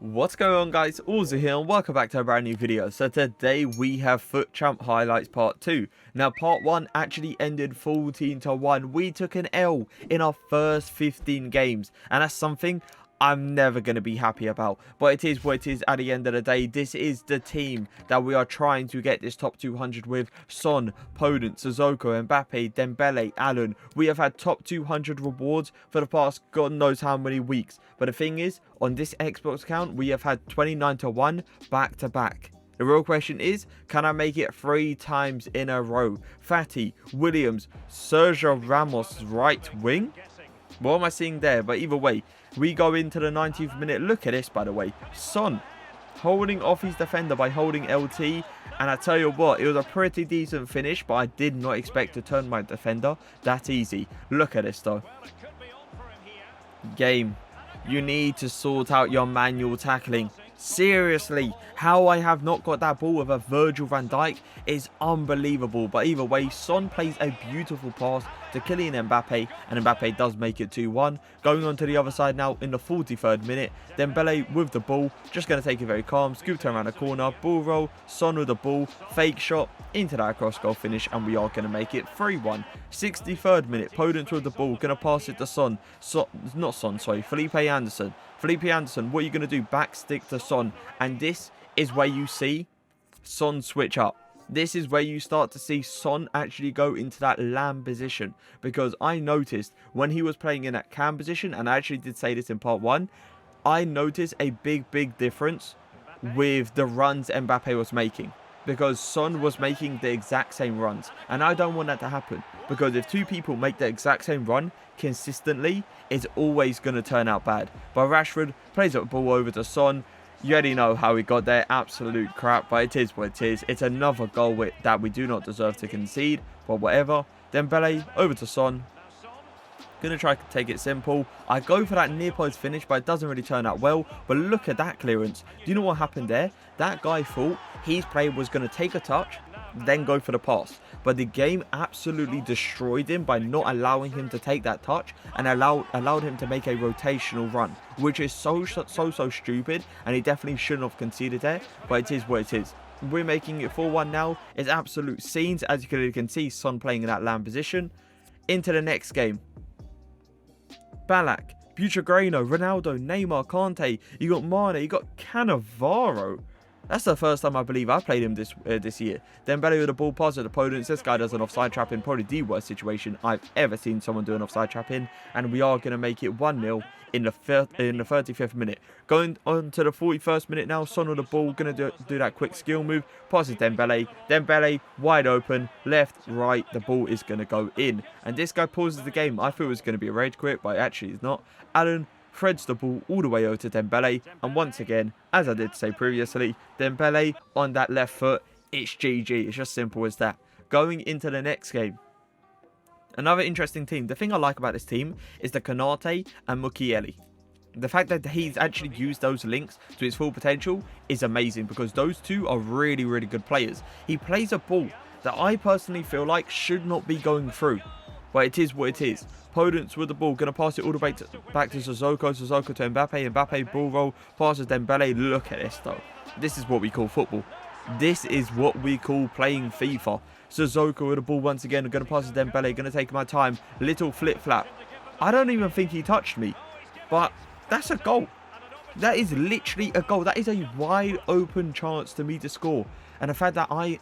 What's going on, guys? Auzio here and welcome back to a brand new video. So today we have FUT Champ highlights part 2. Now part 1 actually ended 14-1. We took an L in our first 15 games and that's something I'm never going to be happy about, but it is what it is. At the end of the day, this is the team that we are trying to get this top 200 with. Son, Podence, Sissoko, Mbappe, Dembele, Allen. We have had top 200 rewards for the past God knows how many weeks, but the thing is, on this Xbox account we have had 29-1 back to back. The real question is, can I make it 3 times in a row? Fatty, Williams, Sergio Ramos right wing? What am I seeing there? But either way, we go into the 90th minute. Look at this, by the way. Son holding off his defender by holding LT. And I tell you what, it was a pretty decent finish, but I did not expect to turn my defender that easy. Look at this, though. Game, you need to sort out your manual tackling. Seriously, how I have not got that ball with a Virgil van Dijk is unbelievable. But either way, Son plays a beautiful pass to Kylian Mbappe, and Mbappe does make it 2-1. Going on to the other side now in the 43rd minute, Dembele with the ball, just going to take it very calm, scoop around the corner, ball roll, Son with the ball, fake shot into that cross goal finish, and we are going to make it 3-1. 63rd minute, Podence with the ball, going to pass it to Son, Felipe Anderson. Felipe Anderson, what are you going to do? Back stick to Son. And this is where you see Son switch up. This is where you start to see Son actually go into that lamb position. Because I noticed when he was playing in that cam position, and I actually did say this in part 1, I noticed a big difference with the runs Mbappe was making. Because Son was making the exact same runs. And I don't want that to happen. Because if two people make the exact same run consistently, it's always going to turn out bad. But Rashford plays the ball over to Son. You already know how he got there. Absolute crap. But it is what it is. It's another goal that we do not deserve to concede. But whatever. Dembele over to Son. Going to try to take it simple. I go for that near post finish, but it doesn't really turn out well. But look at that clearance. Do you know what happened there? That guy thought his player was going to take a touch, then go for the pass. But the game absolutely destroyed him by not allowing him to take that touch and allowed him to make a rotational run, which is so stupid, and he definitely shouldn't have conceded there. But it is what it is. We're making it 4-1 now. It's absolute scenes. As you can see, Son playing in that lamb position. Into the next game. Balak, Butragueño, Ronaldo, Neymar, Kante, you got Mohr, you got Cannavaro. That's the first time I believe I played him this year. Dembele with the ball, pass to the Podence. This guy does an offside trap in, probably the worst situation I've ever seen someone do an offside trap in. And we are going to make it 1-0 in the 35th minute. Going on to the 41st minute now. Son with the ball, going to do that quick skill move. Passes Dembele. Dembele wide open, left, right. The ball is going to go in. And this guy pauses the game. I thought it was going to be a rage quit, but actually it's not. Allen threads the ball all the way over to Dembele, and once again, as I did say previously, Dembele on that left foot, it's GG. It's just simple as that. Going into the next game, another interesting team. The thing I like about this team is the Konate and Mukiele. The fact that he's actually used those links to his full potential is amazing, because those two are really good players. He plays a ball that I personally feel like should not be going through, but it is what it is. Podence with the ball, going to pass it all the way back to Sissoko. Sissoko to Mbappe. Mbappe ball roll, passes Dembele. Look at this though. This is what we call football. This is what we call playing FIFA. Sissoko with the ball once again. Going to pass it to Dembele. Going to take my time. Little flip flap. I don't even think he touched me, but that's a goal. That is literally a goal. That is a wide open chance to me to score. And the fact that I,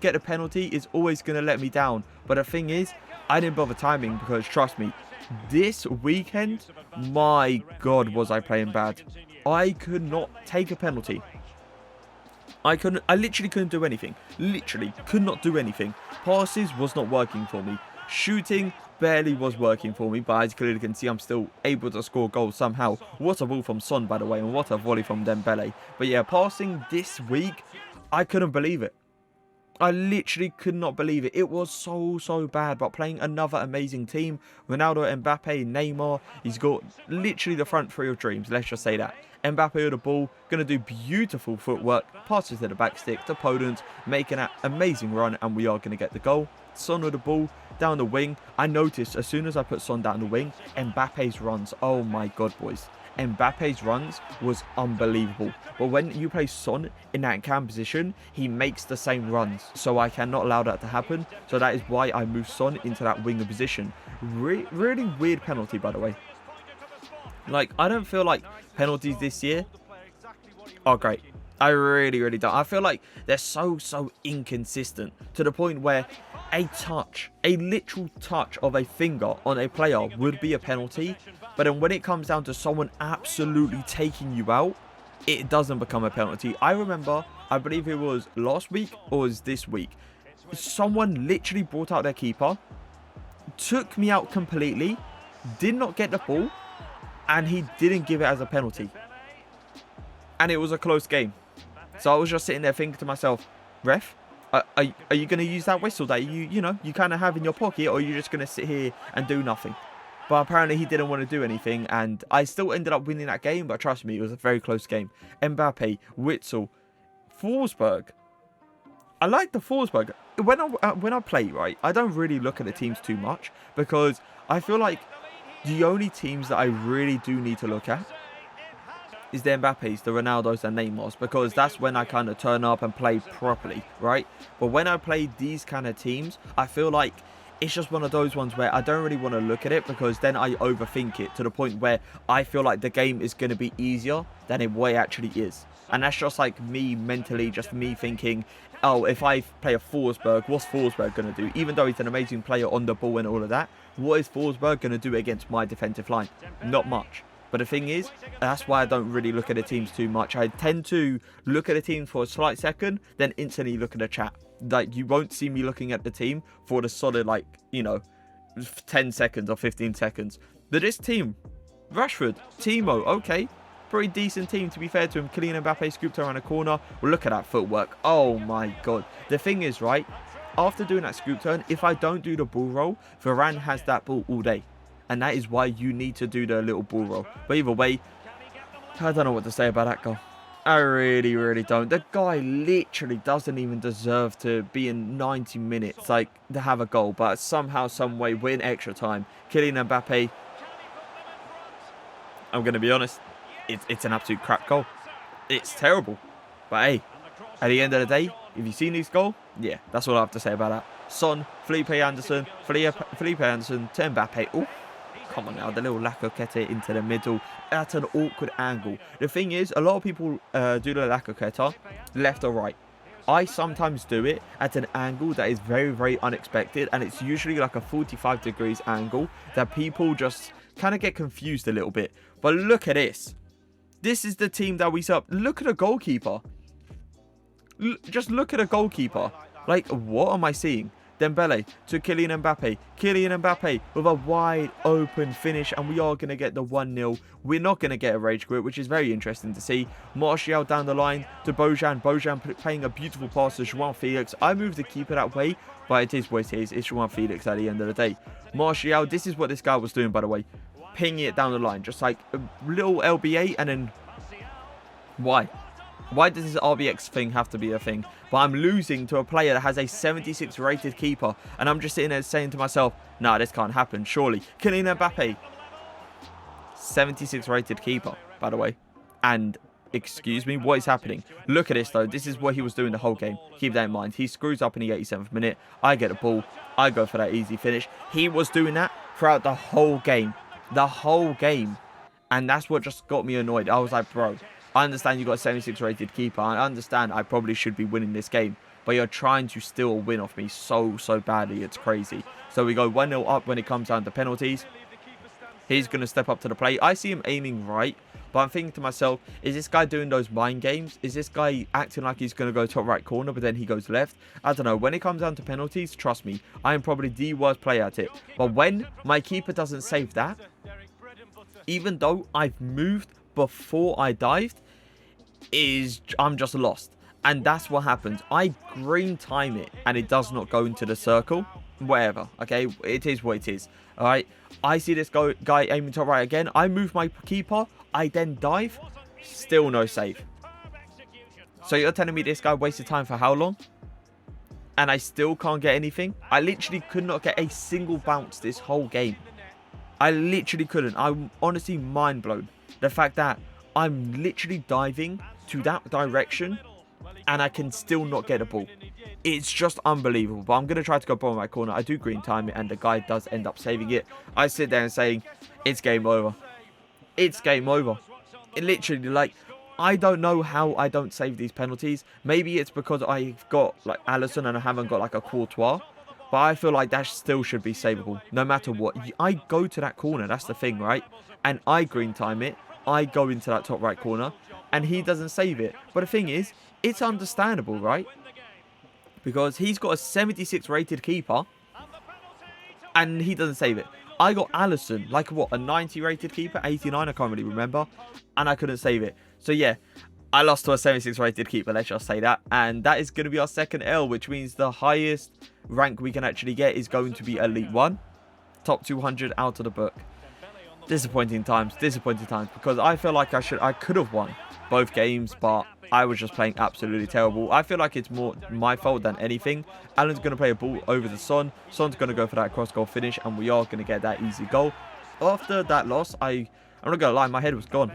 get a penalty is always going to let me down. But the thing is, I didn't bother timing, because trust me, this weekend, my God, was I playing bad. I could not take a penalty. I literally couldn't do anything. Literally could not do anything. Passes was not working for me. Shooting barely was working for me, but as you clearly can see, I'm still able to score goals somehow. What a ball from Son, by the way, and what a volley from Dembele. But yeah, passing this week, I couldn't believe it. I literally could not believe it. It was so bad. But playing another amazing team. Ronaldo, Mbappe, Neymar. He's got literally the front three of dreams. Let's just say that. Mbappe with the ball. Going to do beautiful footwork. Passes to the back stick to Podence. Making an amazing run. And we are going to get the goal. Son with the ball down the wing. I noticed as soon as I put Son down the wing, Mbappe's runs. Oh my God, boys. Mbappe's runs was unbelievable. But when you play Son in that cam position, he makes the same runs. So I cannot allow that to happen. So that is why I move Son into that winger position. Really weird penalty, by the way. Like, I don't feel like penalties this year are great. I really don't. I feel like they're so inconsistent to the point where a literal touch of a finger on a player would be a penalty. But then when it comes down to someone absolutely taking you out, it doesn't become a penalty. I remember, I believe it was last week or was this week, someone literally brought out their keeper, took me out completely, did not get the ball, and he didn't give it as a penalty. And it was a close game. So I was just sitting there thinking to myself, ref, are you going to use that whistle that you kind of have in your pocket, or are you just going to sit here and do nothing? But apparently he didn't want to do anything, and I still ended up winning that game, but trust me, it was a very close game. Mbappe, Witsel, Forsberg. I like the Forsberg. When I play, right, I don't really look at the teams too much, because I feel like the only teams that I really do need to look at is the Mbappes, the Ronaldos and Neymars, because that's when I kind of turn up and play properly, right? But when I play these kind of teams, I feel like it's just one of those ones where I don't really want to look at it, because then I overthink it to the point where I feel like the game is going to be easier than it actually is. And that's just like me mentally, just me thinking, oh, if I play a Forsberg, what's Forsberg going to do? Even though he's an amazing player on the ball and all of that, what is Forsberg going to do against my defensive line? Not much. But the thing is, that's why I don't really look at the teams too much. I tend to look at the team for a slight second, then instantly look at the chat. Like, you won't see me looking at the team for the solid, 10 seconds or 15 seconds. But this team, Rashford, Timo, okay, pretty decent team to be fair to him. Kylian Mbappe scooped around a corner. Well, look at that footwork. Oh my God. The thing is, right, after doing that scoop turn, if I don't do the ball roll, Varane has that ball all day. And that is why you need to do the little ball roll. But either way, I don't know what to say about that goal. I really don't. The guy literally doesn't even deserve to be in 90 minutes, like, to have a goal. But somehow, some way, win extra time. Kylian Mbappe, I'm going to be honest, it's an absolute crap goal. It's terrible. But hey, at the end of the day, if you've seen this goal, yeah, that's all I have to say about that. Son, Felipe Anderson to Mbappe. Oh, come on now, the little LAKEY into the middle. That's an awkward angle. The thing is, a lot of people do the LAKEY left or right. I sometimes do it at an angle that is very unexpected, and it's usually like a 45 degrees angle that people just kind of get confused a little bit. But look at this. This is the team that we set up. Look at a goalkeeper. Just look at a goalkeeper. Like, what am I seeing? Dembele to Kylian Mbappe. Kylian Mbappe with a wide open finish, and we are going to get the 1-0. We're not going to get a rage quit, which is very interesting to see. Martial down the line to Bojan. Bojan playing a beautiful pass to João Felix. I moved the keeper that way, but it is what it is. It's João Felix at the end of the day. Martial, this is what this guy was doing, by the way. Pinging it down the line. Just like a little LBA, and then... Why? Why does this RBX thing have to be a thing? But I'm losing to a player that has a 76 rated keeper. And I'm just sitting there saying to myself, nah, this can't happen, surely. Kylian Mbappe, 76 rated keeper, by the way. And, excuse me, what is happening? Look at this, though. This is what he was doing the whole game. Keep that in mind. He screws up in the 87th minute. I get the ball. I go for that easy finish. He was doing that throughout the whole game. The whole game. And that's what just got me annoyed. I was like, bro, I understand you got a 76 rated keeper. I understand I probably should be winning this game. But you're trying to steal a win off me so badly. It's crazy. So we go 1-0 up when it comes down to penalties. He's going to step up to the plate. I see him aiming right. But I'm thinking to myself, is this guy doing those mind games? Is this guy acting like he's going to go top right corner, but then he goes left? I don't know. When it comes down to penalties, trust me, I am probably the worst player at it. But when my keeper doesn't save that, even though I've moved before I dived, I'm just lost. And that's what happens. I green time it and it does not go into the circle. Whatever, okay? It is what it is. Alright, I see this guy aiming top right again. I move my keeper. I then dive. Still no save. So you're telling me this guy wasted time for how long? And I still can't get anything? I literally could not get a single bounce this whole game. I literally couldn't. I'm honestly mind blown. The fact that I'm literally diving to that direction and I can still not get a ball. It's just unbelievable. But I'm going to try to go bottom right corner. I do green time it, and the guy does end up saving it. I sit there and saying, it's game over. It's game over. It literally, like, I don't know how I don't save these penalties. Maybe it's because I've got, like, Alisson and I haven't got, like, a Courtois. But I feel like that still should be savable, no matter what. I go to that corner, that's the thing, right? And I green time it. I go into that top right corner, and he doesn't save it. But the thing is, it's understandable, right? Because he's got a 76 rated keeper, and he doesn't save it. I got Alisson, like what, a 90 rated keeper, 89, I can't really remember, and I couldn't save it. So yeah, I lost to a 76 rated keeper, let's just say that. And that is going to be our second L, which means the highest rank we can actually get is going to be Elite 1. Top 200 out of the book. Disappointing times, because I feel like I could have won both games, but I was just playing absolutely terrible. I feel like it's more my fault than anything. Alan's going to play a ball over the Son. Son's going to go for that cross-goal finish, and we are going to get that easy goal. After that loss, I'm not going to lie, my head was gone.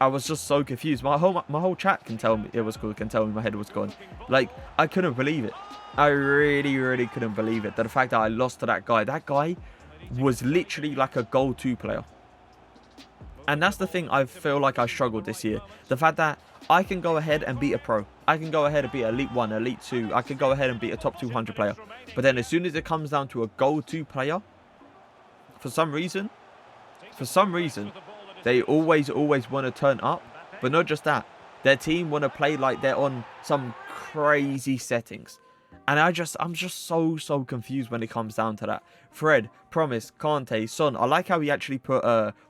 I was just so confused. My whole chat can tell me it was good, can tell me my head was gone. Like, I couldn't believe it. I really couldn't believe it. The fact that I lost to that guy. That guy was literally like a goal 2 player. And that's the thing I feel like I struggled this year. The fact that I can go ahead and beat a pro. I can go ahead and beat Elite 1, Elite 2. I can go ahead and beat a top 200 player. But then as soon as it comes down to a goal 2 player, for some reason, they always want to turn up. But not just that. Their team want to play like they're on some crazy settings. And I'm just so confused when it comes down to that. Fred, Promise, Kante, Son. I like how he actually put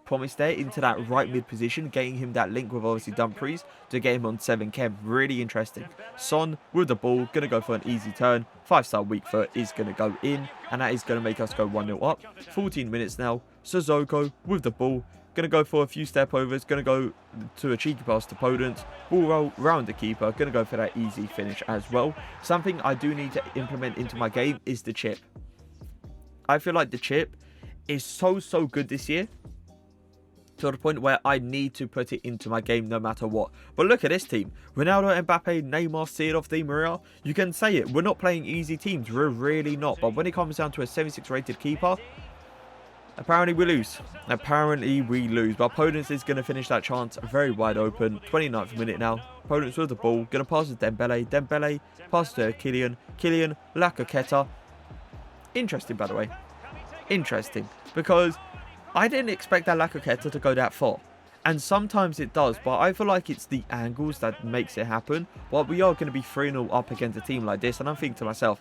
Promise there into that right mid position, getting him that link with obviously Dumfries to get him on 7 chem. Really interesting. Son with the ball, going to go for an easy turn. 5-star weak foot is going to go in, and that is going to make us go 1-0 up. 14 minutes now. Sissoko with the ball. Going to go for a few step overs. Going to go to a cheeky pass to Podence. Ball roll round the keeper. Going to go for that easy finish as well. Something I do need to implement into my game is the chip. I feel like the chip is so good this year, to the point where I need to put it into my game no matter what. But look at this team. Ronaldo, Mbappe, Neymar, Seedorf, Di Maria. You can say it. We're not playing easy teams. We're really not. But when it comes down to a 76 rated keeper, apparently we lose. But Podence is going to finish that chance very wide open. 29th minute now. Podence with the ball. Going to pass to Dembele. Dembele pass to Kylian. Kylian, LAKEY. Interesting, by the way. Interesting. Because I didn't expect that LAKEY to go that far. And sometimes it does. But I feel like it's the angles that makes it happen. But we are going to be 3-0 up against a team like this. And I'm thinking to myself,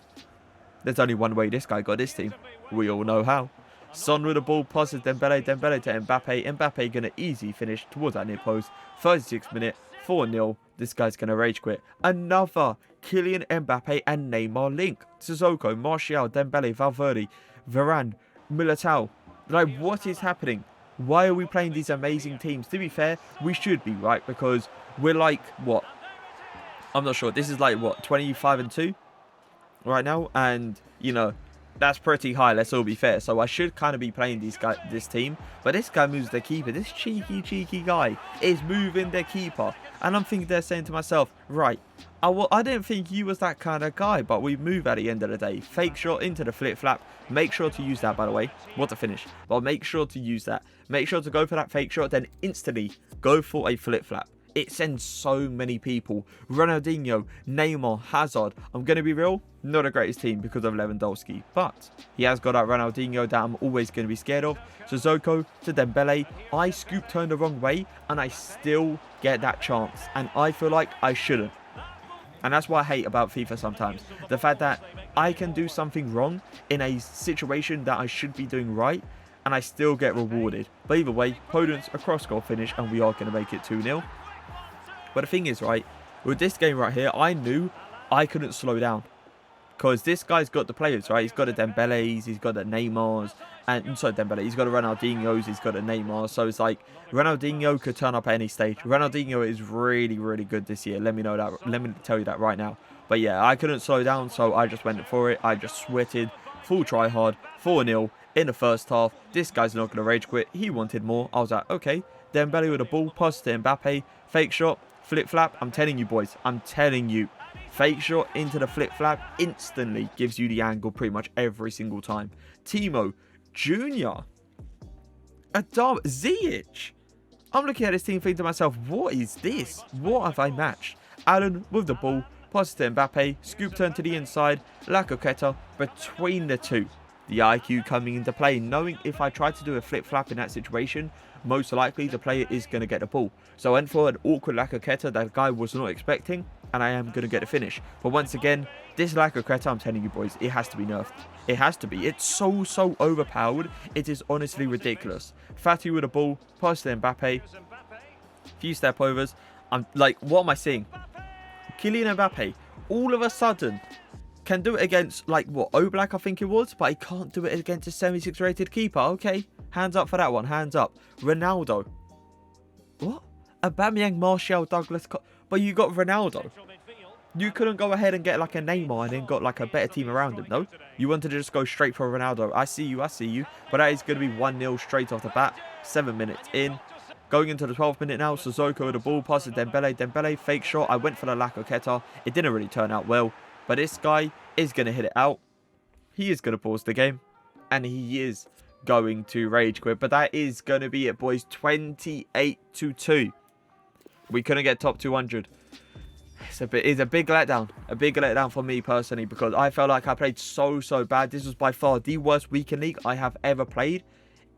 there's only one way this guy got this team. We all know how. Son with the ball, passes Dembele to Mbappe. Mbappe going to easy finish towards that near post. 36th minute, 4-0. This guy's going to rage quit. Another Kylian Mbappe and Neymar link. Sissoko, Martial, Dembele, Valverde, Varane, Militao. Like, what is happening? Why are we playing these amazing teams? To be fair, we should be, right? Because we're like, what? I'm not sure. This is like, what, 25-2 right now? And, you know, that's pretty high, let's all be fair. So I should kind of be playing this team. But this guy moves their keeper. This cheeky guy is moving their keeper. And I'm thinking they're saying to myself, right, I didn't think you was that kind of guy, but we move at the end of the day. Fake shot into the flip-flap. Make sure to use that, by the way. What a finish. But make sure to use that. Make sure to go for that fake shot, then instantly go for a flip-flap. It sends so many people. Ronaldinho, Neymar, Hazard. I'm going to be real, not the greatest team because of Lewandowski. But he has got that Ronaldinho that I'm always going to be scared of. Sissoko to Dembele. I scoop turn the wrong way and I still get that chance. And I feel like I shouldn't. And that's what I hate about FIFA sometimes. The fact that I can do something wrong in a situation that I should be doing right, and I still get rewarded. But either way, Podence, a cross-goal finish, and we are going to make it 2-0. But the thing is, right, with this game right here, I knew I couldn't slow down. Because this guy's got the players, right? He's got the Dembele's, he's got the Neymars, and sorry, Dembele, he's got the Ronaldinho's, he's got the Neymar. So it's like, Ronaldinho could turn up at any stage. Ronaldinho is really good this year. Let me know that. Let me tell you that right now. But yeah, I couldn't slow down, so I just went for it. I just sweated, full try hard, 4-0 in the first half. This guy's not going to rage quit. He wanted more. I was like, okay, Dembele with a ball, pass to Mbappe, fake shot, flip flap. I'm telling you, boys, I'm telling you, fake shot into the flip flap instantly gives you the angle pretty much every single time. Timo, Junior, Adam, Ziyech. I'm looking at this team thinking to myself, what is this? What have I matched? Allen with the ball, pass to Mbappe, scoop turn to the inside, LAKEY between the two. The IQ coming into play, knowing if I try to do a flip-flap in that situation, most likely the player is going to get the ball. So I went for an awkward LAKEY that the guy was not expecting, and I am going to get a finish. But once again, this LAKEY, I'm telling you boys, it has to be nerfed. It has to be. It's so overpowered. It is honestly ridiculous. Fati with the ball, pass to Mbappe, few step overs. I'm like, what am I seeing? Kylian Mbappe, all of a sudden, can do it against, like, what, Oblak I think it was, but he can't do it against a 76 rated keeper. Okay, hands up for that one, hands up. Ronaldo. What? Aubameyang, Martial, Douglas, but you got Ronaldo. You couldn't go ahead and get like a Neymar and then got like a better team around him, no? You wanted to just go straight for Ronaldo. I see you, but that is going to be 1-0 straight off the bat. 7 minutes in. Going into the 12th minute now, Sissoko with the ball, pass to Dembele. Dembele, fake shot. I went for the LAKEY. It didn't really turn out well. But this guy is going to hit it out. He is going to pause the game. And he is going to rage quit. But that is going to be it, boys. 28-2. We couldn't get top 200. It's a big letdown. A big letdown for me personally. Because I felt like I played so bad. This was by far the worst weekend league I have ever played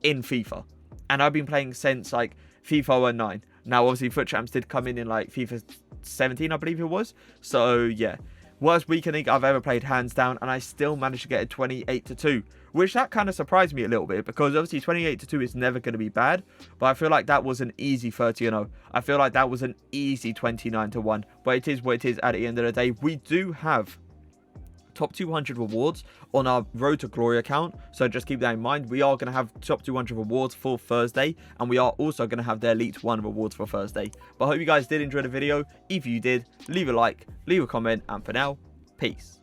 in FIFA. And I've been playing since like FIFA 09. Now obviously FUT Champs did come in like FIFA 17 I believe it was. So yeah. Worst weekend league I've ever played, hands down, and I still managed to get a 28-2, which that kind of surprised me a little bit because obviously 28-2 is never going to be bad, but I feel like that was an easy 30-0. I feel like that was an easy 29-1, but it is what it is at the end of the day. We do have top 200 rewards on our Road to Glory account, so just keep that in mind. We are going to have top 200 rewards for Thursday, and we are also going to have the Elite 1 rewards for Thursday. But I hope you guys did enjoy the video. If you did, leave a like, leave a comment, and for now, peace.